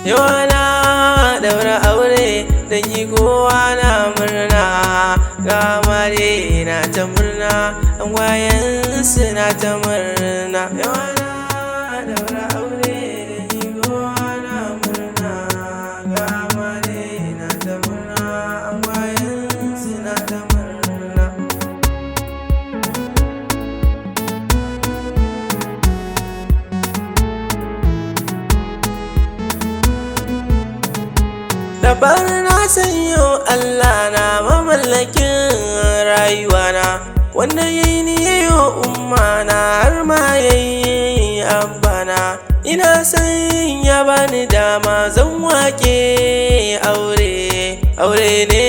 yawana daura aure da yi kowa na murna ga mare na ta murna angwayen suna ta murna yawana daura aure da yi kowa na murna ga mare na ta murna angwayen suna ta murna. Dabar na san yau Allah na mamallakin rayuwana wanda ya yi ni yayo umma na har ma ya yi abbana ina san ya bani dama zan wake aure ne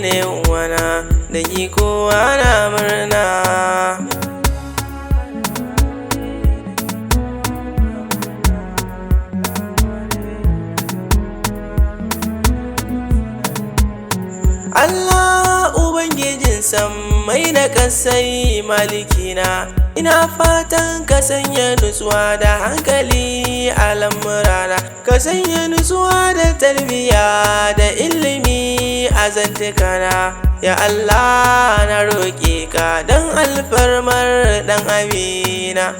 na yawana da yi kowa na murna. Allah Ubangijin sammai da ƙasai malikina ina fatan ka sanya nutsuwa da hankali a lamurana ka sanya nutsuwa da tarbiyya da ilimi a zantukana ya Allah na roƙe ka don alfarmar ɗan amina.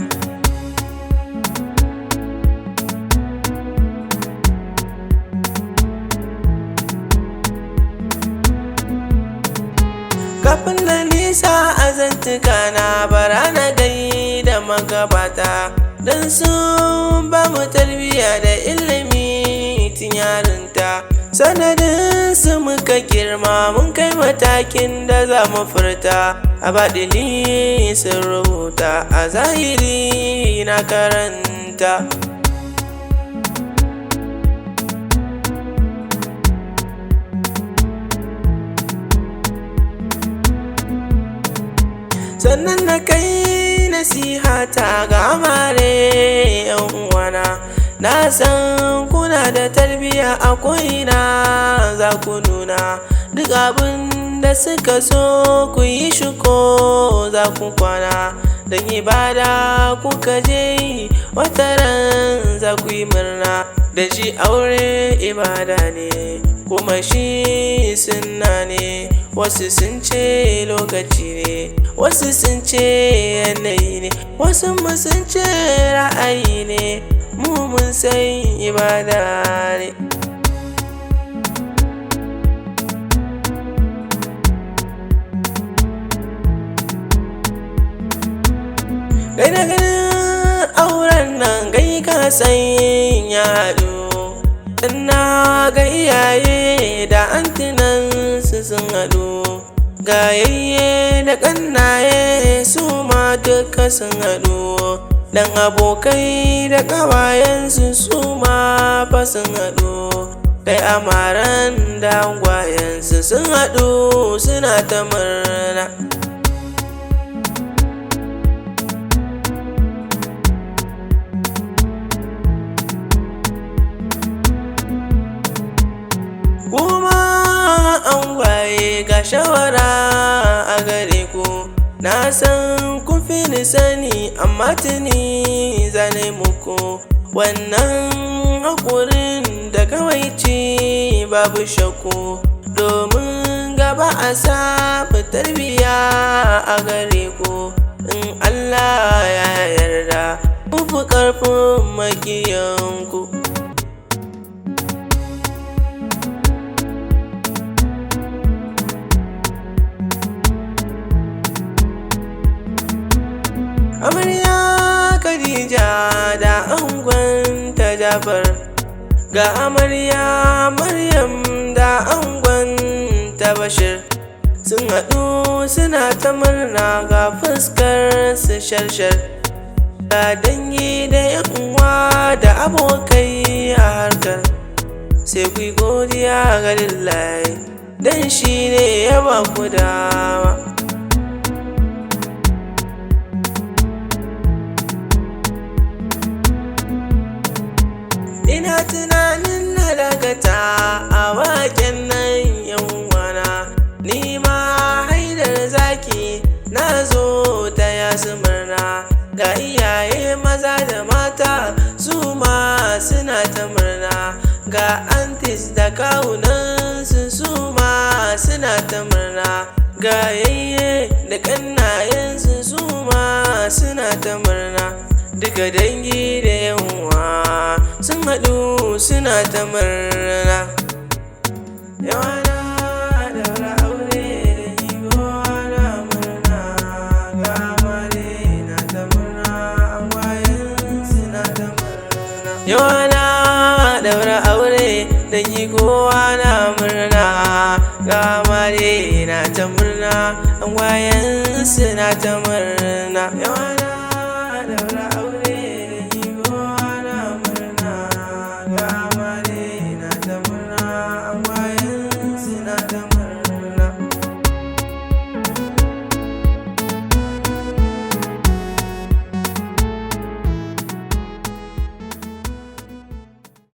Kafin na nisa a zantuka na bara na gai da magabata don sun ba mu tarbiyya da ilimi tun yarinta sanadin su muka girma mun kai matakin da za mu furta a baɗini sun rubuta a zahiri na karanta. Sannan na kai nasihata ga amare yan uwana na san kuna da tarbiyya a ko'ina za ku nuna duk abin da suka so ku yi shuko za ku kwana don ibada kuka je wataran za ku yi murna da shi aure ibada ne kuma shi sunna ne wasu sun ce lokaci ne wasu sun ce yanayi ne wasu sun ce ra'ayi ne mu mun san ibada ne. Gai na ganin auren nan gai ka san ya haɗu na ga iyaye da antinan su sun haɗu ga yayye da ƙannaye su ma duka sun haɗu dan abokai da ƙawayensu su ma fa sun haɗu kai amaran da angwayensu sun haɗu suna ta murna. Kuma angwaye ga shawara a gare ku na san kun fi ni sani amma tuni zane muku wannan haƙurin da kawai ci babu shakku domin gaba a samu tarbiyya a gare ku in Allah ya yarda ku fi ƙarfin makiyanku. Amarya Khadija da angon ta Jafar ga amarya Maryam da angon ta Bashir sun haɗu suna ta murna ga fuskar su sharshar ga dangi da yan uwa da abokai a harkar sai ku godiya ga lillahi dan shi ne ya ba ku dama. Ina tunanin na dakata a waken nan yan uwana ni ma Haidar Zaki na zo ta yasu murna ga iyaye maza da mata su ma suna ta murna ga antis da kawunansu su ma suna ta murna, ga yayye da ƙannayensu su ma suna ta murna, duka dangi da yawa sun haɗu suna ta murna. Yawana daura aure da jigowa na murna, ga amare na ta murna, angwayensu na ta murna. Yawana daura aure da jigowa na murna, ga amare na ta murna, angwayensu na ta murna. Yawana